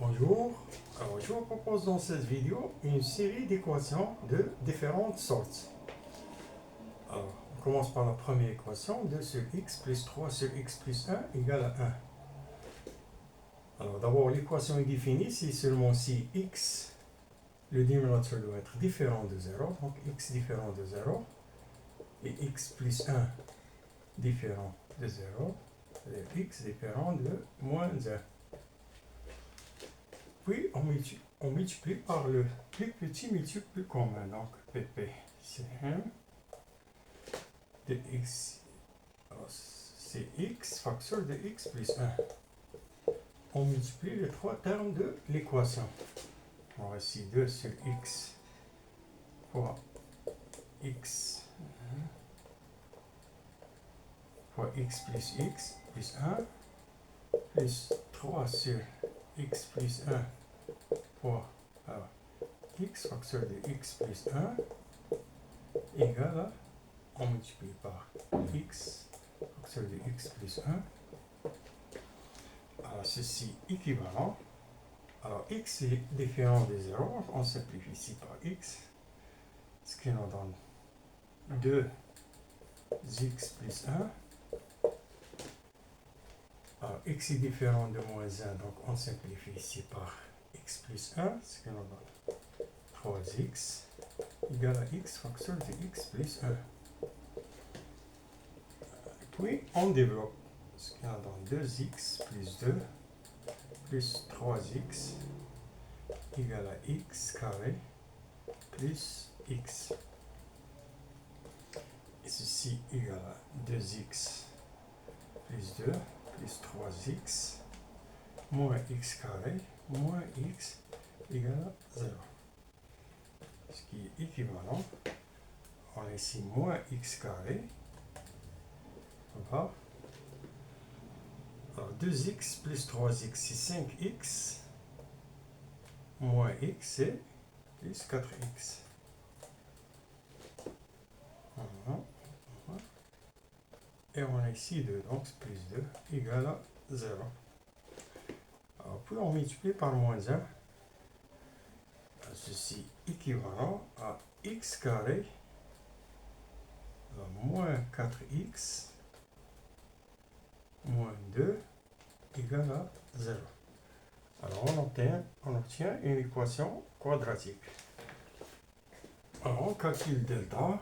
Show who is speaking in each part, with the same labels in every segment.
Speaker 1: Bonjour, alors je vous propose dans cette vidéo une série d'équations de différentes sortes. Alors, on commence par la première équation, 2 sur x plus 3 sur x plus 1 égale à 1. Alors d'abord l'équation est définie si seulement si x, le dénominateur doit être différent de 0, donc x différent de 0, et x plus 1 différent de 0, et x différent de moins 1. Puis, on multiplie par le plus petit multiple commun. Donc, pp, c'est 1 de x. Alors, c'est x facteur de x plus 1. On multiplie les trois termes de l'équation. Alors, ici, 2 sur x fois x fois x plus 1 plus 3 sur x plus 1 fois x facteur de x plus 1 égale à, on multiplie par x facteur de x plus 1. Alors ceci équivalent. Alors x est différent de 0, on simplifie ici par x, ce qui nous donne 2x plus 1. Alors x est différent de moins 1, donc on simplifie ici par x plus 1, ce qui nous donne 3x égale à x facteur de x plus 1. Puis on développe, ce qui nous donne 2x plus 2 plus 3x égale à x carré plus x. Et ceci égale à 2x plus 2 plus 3x moins x carré moins x égale à 0. Ce qui est équivalent, on a ici moins x carré. Voilà. Alors 2x plus 3x, c'est 5x. Moins x, c'est plus 4x. Voilà. Et on a ici 2, donc plus 2 égale à 0. Alors puis on multiplie par moins 1. Ceci équivalent à x carré moins 4x moins 2 égale à 0. Alors on obtient une équation quadratique. Alors on calcule delta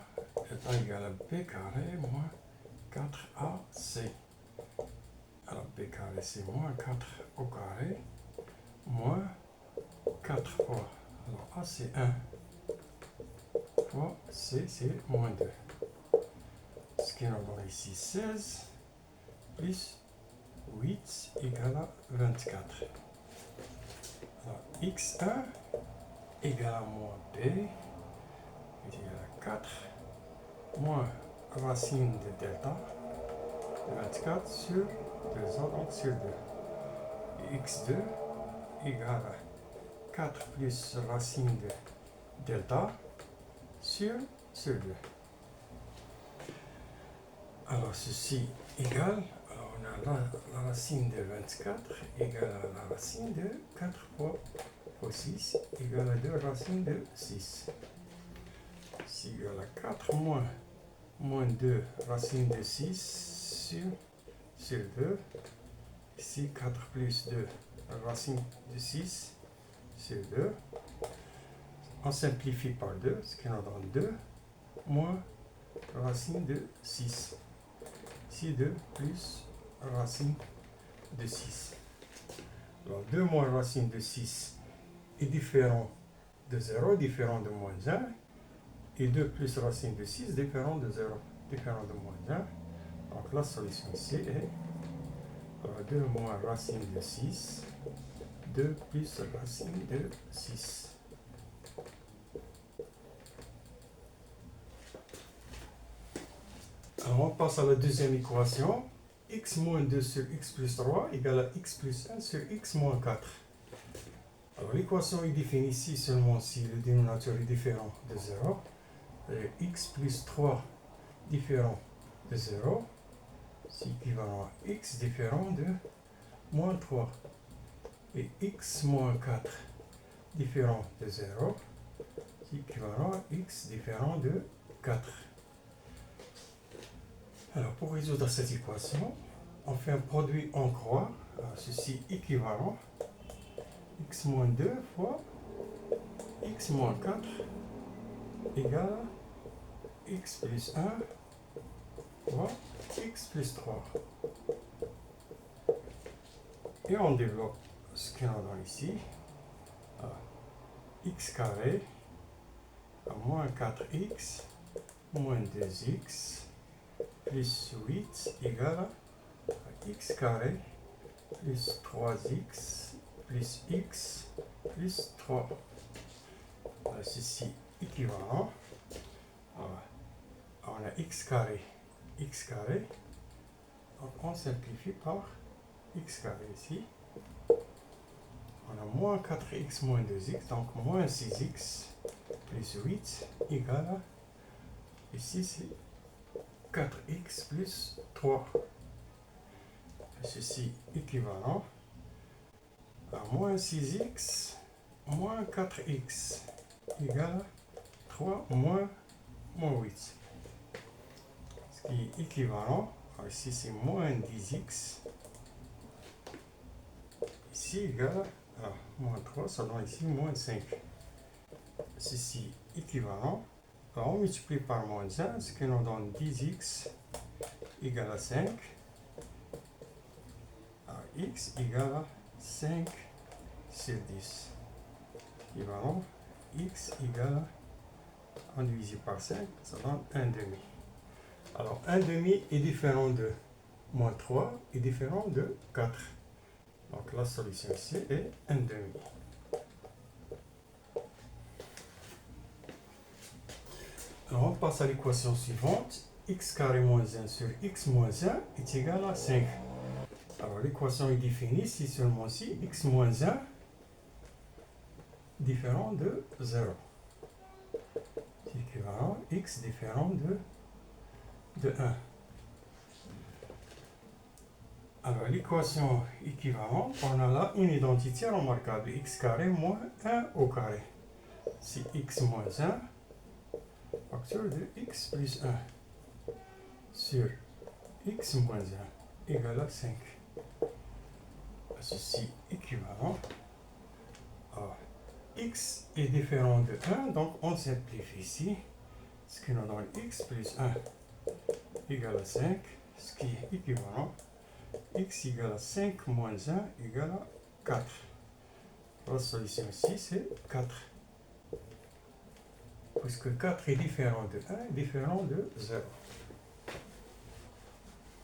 Speaker 1: égale à b carré moins 4ac. Alors b carré c'est moins 4 au carré moins 4 fois. Alors a c'est 1 fois c c'est moins 2. Ce qui nous donne ici 16 plus 8 égale à 24. Alors x1 égale à moins b égale à 4 moins racine de delta 24 sur 2, donc sur 2. Et x2 égale à 4 plus racine de delta sur 2. Alors ceci égale, alors on a la racine de 24 égale à la racine de 4 fois 6 égale à 2 racine de 6. C'est égal à 4 moins 2 racine de 6 sur 2. Ici 4 plus 2 racine de 6 sur 2. On simplifie par 2, ce qui nous donne 2 moins racine de 6. Ici 2 plus racine de 6. Alors 2 moins racine de 6 est différent de 0, différent de moins 1. Et 2 plus racine de 6 différent de 0, différent de moins 1. Donc la solution ici est 2 moins racine de 6, 2 plus racine de 6. Alors on passe à la deuxième équation. X moins 2 sur x plus 3 égale à x plus 1 sur x moins 4. Alors l'équation est définie ici seulement si le dénominateur est différent de 0. X plus 3 différent de 0, c'est équivalent à x différent de moins 3. et x moins 4 différent de 0, c'est équivalent à x différent de 4. Alors, pour résoudre cette équation, on fait un produit en croix, ceci équivalent, x moins 2 fois x moins 4 égale x plus 1 fois x plus 3. Et on développe ce qu'on a dans ici. X carré à moins 4x moins 2x plus 8 égale à x carré plus 3x plus x plus 3. Voilà, ceci équivalent. Voilà. On a x carré. Donc on simplifie par x carré ici. On a moins 4x moins 2x, donc moins 6x plus 8 égale, ici c'est 4x plus 3. Ceci équivalent à moins 6x moins 4x égale 3 moins 8. Ce qui est équivalent, ici c'est moins 10x, ici égale moins 3, ça donne ici moins 5. Ceci équivalent. Alors on multiplie par moins 1, ce qui nous donne 10x égale à 5. Alors x égale à 5 sur 10. Équivalent, x égale à 1 divisé par 5, ça donne 1 demi. Alors 1 demi est différent de moins 3 est différent de 4. Donc la solution ici est 1 demi. Alors on passe à l'équation suivante. X carré moins 1 sur x moins 1 est égal à 5. Alors l'équation est définie si seulement si x moins 1 différent de 0. C'est équivalent x différent de 1. Alors l'équation équivalente, on a là une identité remarquable, x carré moins 1 au carré. C'est x moins 1 facteur de x plus 1 sur x moins 1 égale à 5. Ceci équivalent à x est différent de 1, donc on simplifie ici, ce qui nous donne x plus 1 égale à 5, ce qui est équivalent x égale à 5 moins 1 égale à 4. La solution ici c'est 4. Puisque 4 est différent de 1 est différent de 0.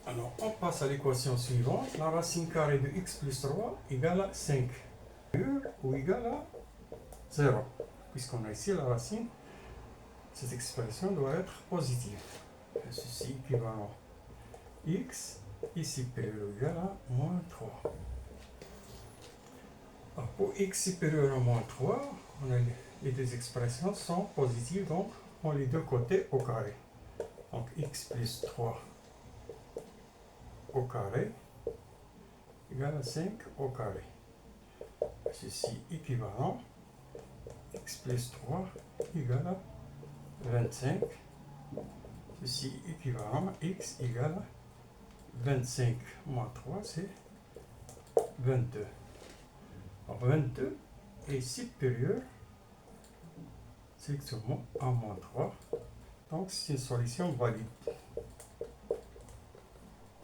Speaker 1: Alors on passe à l'équation suivante. La racine carrée de x plus 3 égale à 5. Ou égale à 0. Puisqu'on a ici la racine, cette expression doit être positive. Ceci équivalent x est supérieur ou égal à moins 3. Alors, pour x supérieur à moins 3, on a les deux expressions sont positives, donc on les deux côtés au carré. Donc x plus 3 au carré égale à 5 au carré. Ceci équivalent x plus 3 égale à 25. Ceci équivalent x égale à 25 moins 3, c'est 22. Alors 22 est supérieur strictement à moins 3. Donc c'est une solution valide.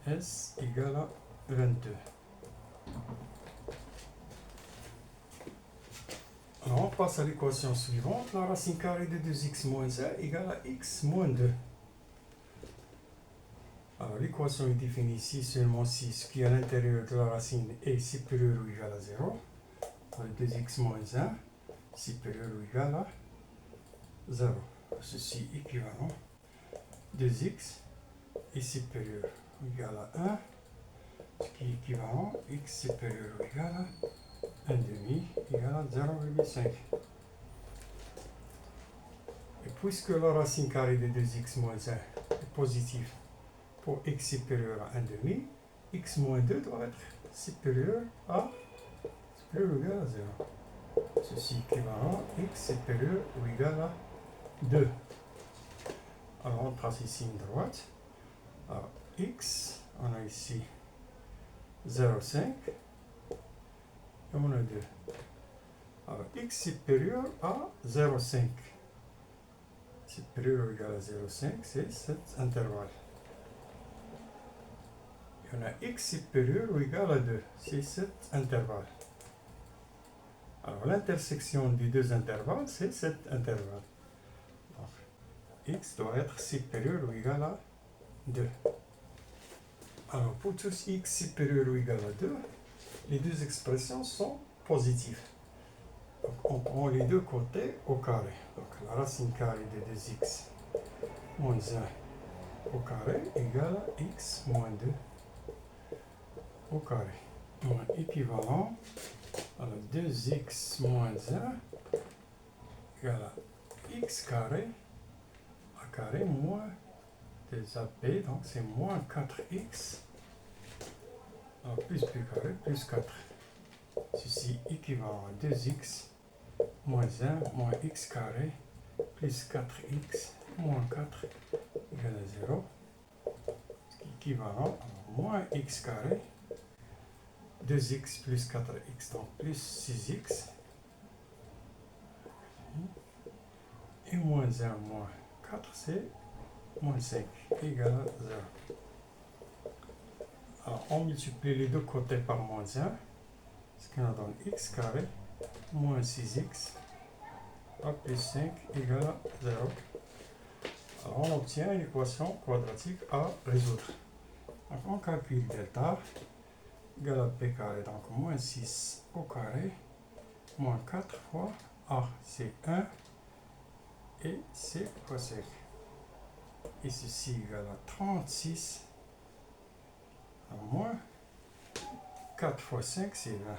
Speaker 1: S égale à 22. Alors on passe à l'équation suivante. La racine carrée de 2x moins 1 égale à x moins 2. Alors l'équation est définie ici seulement si ce qui est à l'intérieur de la racine est supérieur ou égal à 0. 2x moins 1 supérieur ou égal à 0. Ceci équivalent 2x est supérieur ou égal à 1, ce qui est équivalent x supérieur ou égal à 1 demi égal à 0,5. Et puisque la racine carrée de 2x moins 1 est positive pour x supérieur à 1 demi, x moins 2 doit être supérieur à supérieur ou égal à 0. Ceci équivalent x supérieur ou égal à 2. Alors on trace ici une droite. Alors x, on a ici 0,5 et on a 2. Alors x supérieur à 0,5. Supérieur ou égal à 0,5, c'est cet intervalle. Et on a x supérieur ou égal à 2, c'est cet intervalle. Alors l'intersection des deux intervalles, c'est cet intervalle. Donc, x doit être supérieur ou égal à 2. Alors pour tous x supérieur ou égal à 2, les deux expressions sont positives. Donc on prend les deux côtés au carré. Donc la racine carrée de 2x moins 1 au carré égale à x moins 2 au carré. Donc équivalent, alors 2x moins 1 égale à x carré moins 2ab, donc c'est moins 4x, alors plus b carré plus 4. Ceci équivalent à 2x moins 1 moins x carré plus 4x moins 4 égale à 0. Ce qui est équivalent à moins x carré, 2x plus 4x, donc plus 6x, et moins 1 moins 4, c'est moins 5 égale à 0. Alors on multiplie les deux côtés par moins 1, ce qui nous donne x carré moins 6x plus 5 égale à 0. Alors on obtient une équation quadratique à résoudre. Donc on calcule delta égale à p carré, donc moins 6 au carré moins 4 fois a, c'est 1 et c fois 5. Et ceci égale à 36 moins 4 fois 5, c'est 20.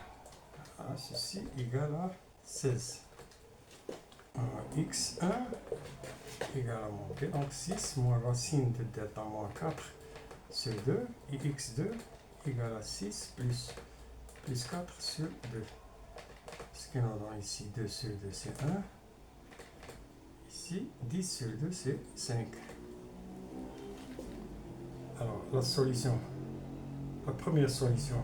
Speaker 1: Alors, ceci égale à 16. x1 égale à moins p, donc 6 moins racine de delta moins 4 sur 2, et x2 égale à 6 plus 4 sur 2. Ce que nous avons ici, 2 sur 2, c'est 1. Ici, 10 sur 2, c'est 5. Alors, la solution, la première solution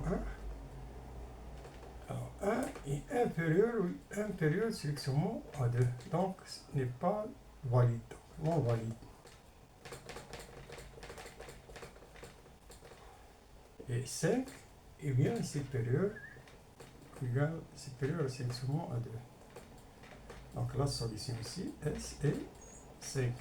Speaker 1: 1. Alors, 1 est inférieur strictement à 2. Donc, ce n'est pas valide, non valide. Et 5 est bien supérieur strictement à 2. Donc, la solution ici, S est 5.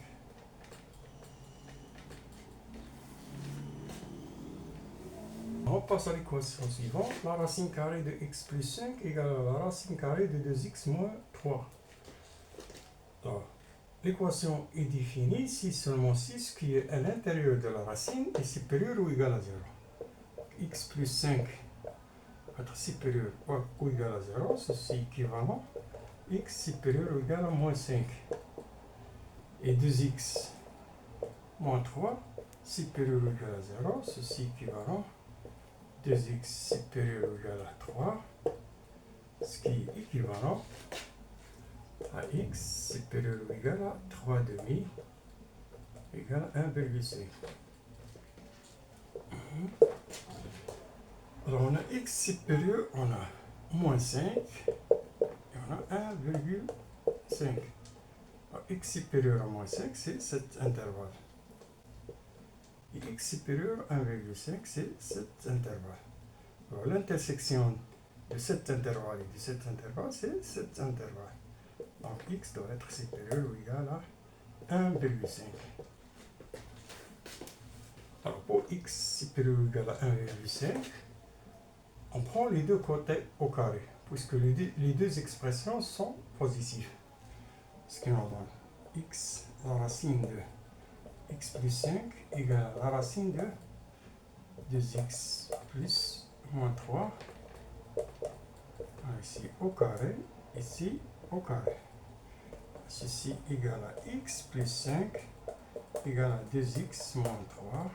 Speaker 1: On passe à l'équation suivante. La racine carrée de x plus 5 égale à la racine carrée de 2x moins 3. Alors, l'équation est définie si seulement 6 qui est à l'intérieur de la racine est supérieur ou égal à 0. X plus 5 va être supérieur ou égal à 0, ceci est équivalent. X supérieur ou égal à moins 5. Et 2x moins 3 supérieur ou égal à 0, ceci est équivalent. 2x supérieur ou égal à 3, ce qui est équivalent à x supérieur ou égal à 3 demi égale à 1,5. Alors on a x supérieur, on a moins 5 et on a 1,5. Alors x supérieur à moins 5, c'est cet intervalle. Et x supérieur à 1,5, c'est cet intervalle. Alors l'intersection de cet intervalle et de cet intervalle, c'est cet intervalle. Donc x doit être supérieur ou égal à 1,5. Alors pour x supérieur ou égal à 1,5, on prend les deux côtés au carré, puisque les deux expressions sont positives. Ce qui nous donne x, la racine de x plus 5 égale à la racine de 2x plus moins 3. Ici au carré, ici au carré. Ceci égale à x plus 5 égale à 2x moins 3,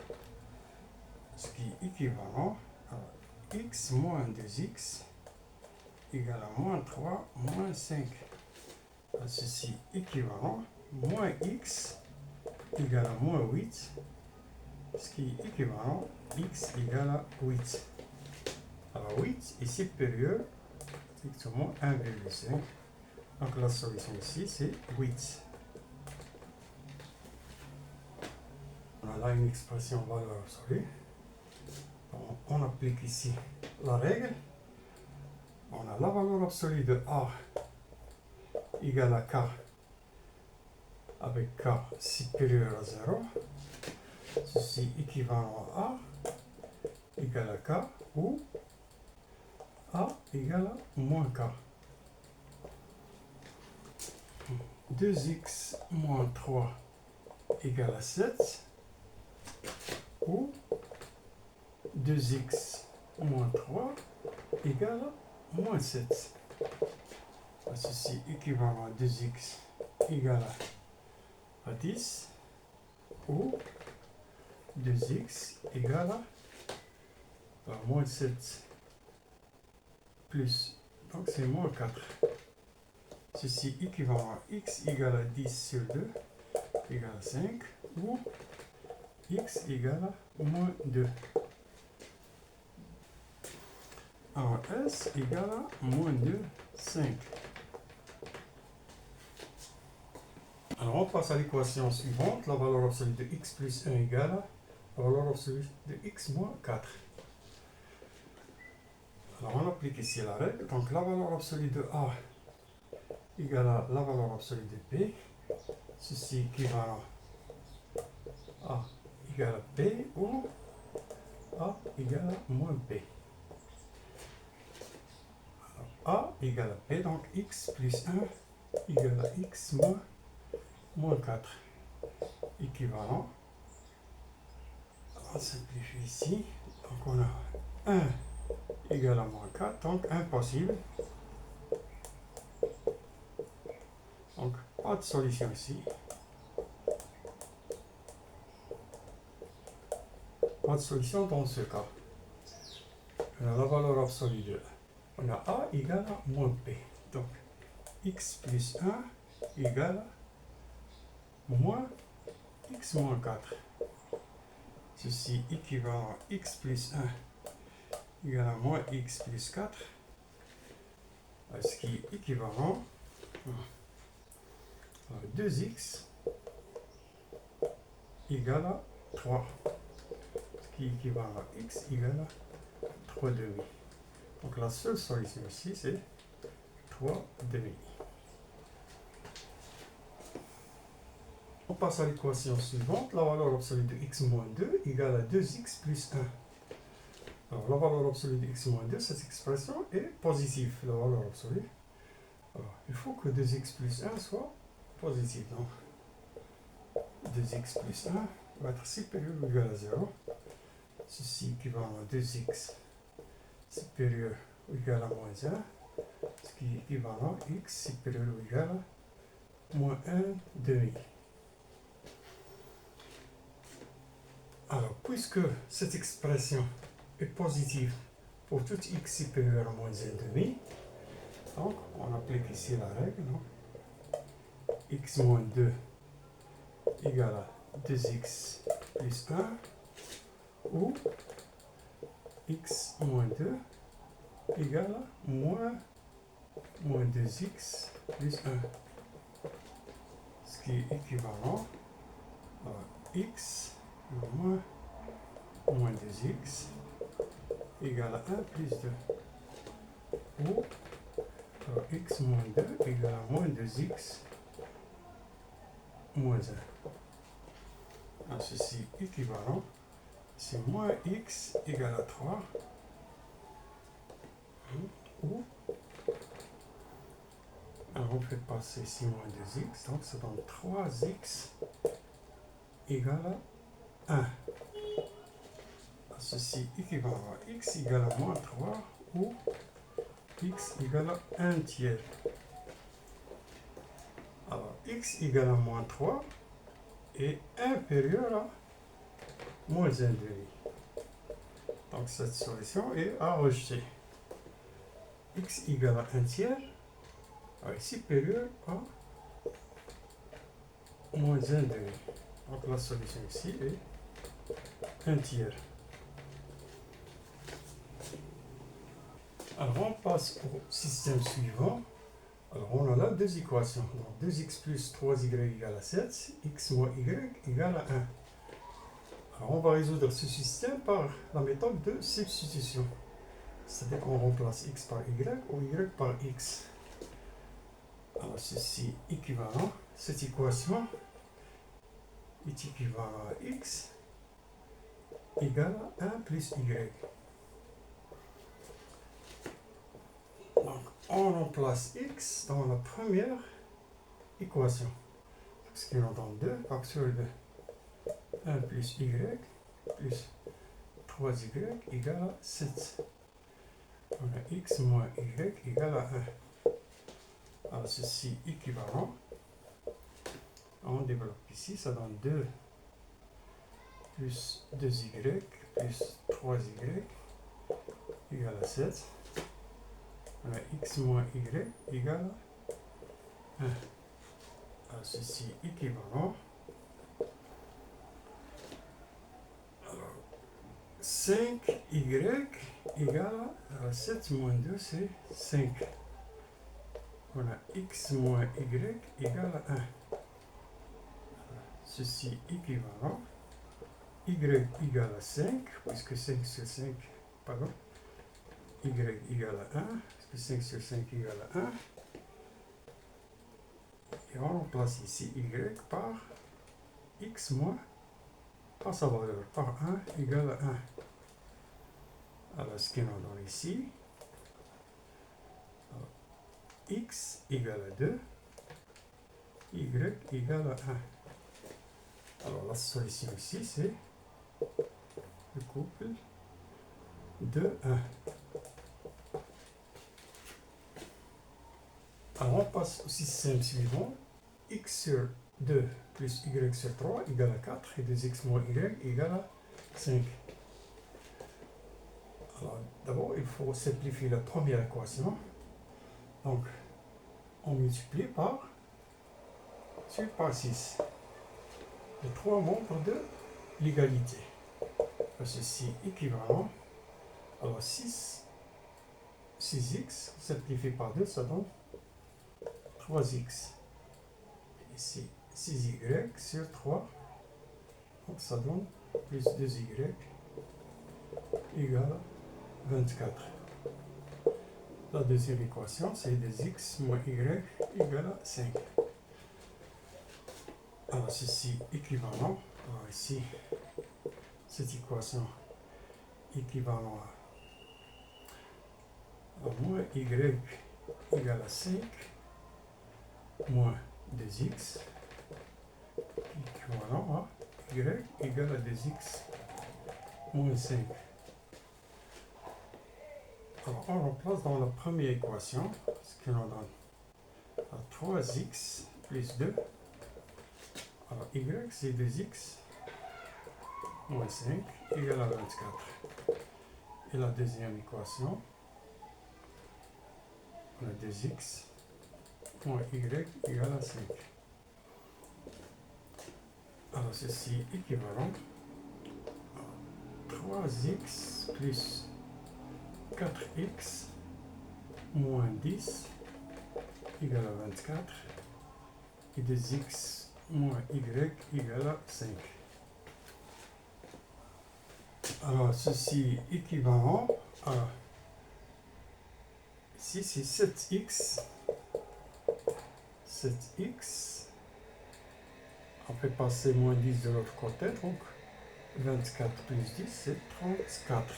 Speaker 1: ce qui est équivalent à x moins 2x égale à moins 3, moins 5. Ceci équivalent, moins x égale à moins 8, ce qui est équivalent, x égale à 8. Alors 8 est supérieur strictement 1,5. Donc la solution ici, c'est 8. On a là une expression valeur absolue. On applique ici la règle. On a la valeur absolue de A égale à K avec K supérieur à 0. Ceci équivalent à A égale à K ou A égale à moins K. 2x moins 3 égale à 7 ou 2x moins 3 égale à moins 7. Ceci équivalent à 2x égale à 10 ou 2x égale à moins 7 plus, donc c'est moins 4. Ceci équivalent à x égale à 10 sur 2 égale à 5 ou x égale à moins 2. Alors s égale à moins 2, 5. Alors on passe à l'équation suivante. La valeur absolue de x plus 1 égale à la valeur absolue de x moins 4. Alors on applique ici la règle. Donc la valeur absolue de a égale à la valeur absolue de b. Ceci équivalent à a égale à b ou a égale à moins b. A égale à b, donc x plus 1 égale à x moins 4. Équivalent. On simplifie ici. Donc on a 1 égale à moins 4, donc impossible. Donc pas de solution ici. Pas de solution dans ce cas. On a la valeur absolue de on a a égale à moins b. Donc x plus 1 égale à moins x moins 4. Ceci équivalent à x plus 1 égale à moins x plus 4. Ce qui est équivalent à 2x égale à 3. Ce qui est équivalent à x égale à 3 demi. Donc la seule solution ici, c'est 3 demi. On passe à l'équation suivante. La valeur absolue de x moins 2 égale à 2x plus 1. Alors la valeur absolue de x moins 2, cette expression est positive, la valeur absolue. Alors, il faut que 2x plus 1 soit positif. Donc 2x plus 1 va être supérieur ou égal à 0. Ceci équivalent à 2x supérieur ou égal à moins 1, ce qui est équivalent à x supérieur ou égal à moins 1 demi. Alors, puisque cette expression est positive pour tout x supérieur à moins 1 demi, donc on applique ici la règle. Donc, x moins 2 égale à 2x plus 1 ou x moins 2 égale à moins 2x plus 1. Ce qui est équivalent à x moins 2x égale à 1 plus 2. Ou x moins 2 égale à moins 2x moins 1. Ceci équivalent, c'est moins x égale à 3. Ou, alors on fait passer ici moins 2x, donc ça donne 3x égale à 1. Ceci équivalent à x égale à moins 3 ou x égale à 1 tiers. Alors x égale à moins 3 est inférieur à moins 1 demi. Donc cette solution est à rejeter. x égale à 1 tiers est supérieur à moins 1 demi. Donc la solution ici est 1 tiers. Alors on passe au système suivant. Alors on a là deux équations. Donc 2x plus 3y égale à 7, x moins y égale à 1. Alors on va résoudre ce système par la méthode de substitution. C'est-à-dire qu'on remplace x par y ou y par x. Alors ceci équivalent, cette équation est équivalent à x égale à 1 plus y. Donc on remplace x dans la première équation. Ce qui nous donne 2 facteur de 1 plus y plus 3y égale à 7. On a x moins y égale à 1. Alors ceci équivalent. On développe ici, ça donne 2 plus 2y plus 3y égale à 7. On a x moins y égale à 1. Alors ceci équivalent. Alors 5y égale à 7 moins 2, c'est 5. On a x moins y égale à 1. Ceci équivalent. Y égale à 5, puisque 5 sur 5, pardon. Y égale à 1, puisque 5 sur 5 égale à 1. Et on remplace ici y par x moins, par sa valeur, par 1 égale à 1. Alors ce qu'on a donne ici, alors, x égale à 2, y égale à 1. Alors la solution ici, c'est le couple de 1. Alors on passe au système suivant. X sur 2 plus y sur 3 égale à 4 et 2x moins y égale à 5. Alors d'abord, il faut simplifier la première équation. Donc, on multiplie par 6. Les trois membres de l'égalité. Ceci équivalent. Alors 6x simplifié par 2, ça donne 3x. Ici 6y sur 3, donc ça donne plus 2y égale à 24. La deuxième équation, c'est 2x moins y égale à 5. Alors ceci équivalent. Alors ici, cette équation équivalent à moins y égale à 5 moins 2x équivalent à y égale à 2x moins 5. Alors on remplace dans la première équation, ce qui nous donne 3x plus 2. Alors y c'est 2x moins 5 égale à 24. Et la deuxième équation, on a 2x moins y égale à 5. Alors ceci est équivalent à 3x plus 4x moins 10 égale à 24 et 2x moins y égale à 5. Alors ceci est équivalent à, ici c'est 7x, on peut passer moins 10 de l'autre côté, donc 24 plus 10 c'est 34.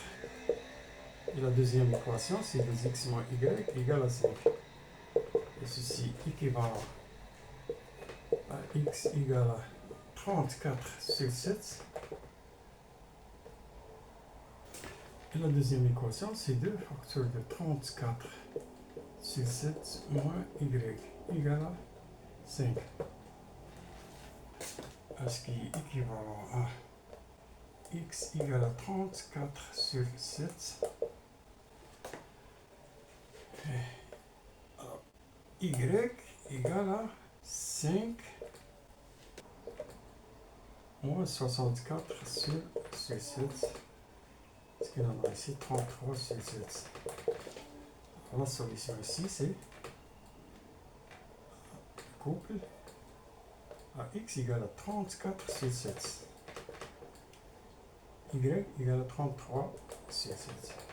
Speaker 1: Et la deuxième équation c'est 2x moins y égale à 5. Et ceci équivalent à x égale à 34 sur 7. Et la deuxième équation, c'est 2 facteurs de 34 sur 7 moins y égale à 5. Ce qui est équivalent à x égale à 34 sur 7 Alors, y égale à 5 moins 64 sur 7. Ce qu'il en a ici, 33 sur 7. Alors, la solution ici, c'est couple à x égale à 34 sur 7. Y égale à 33 sur 7.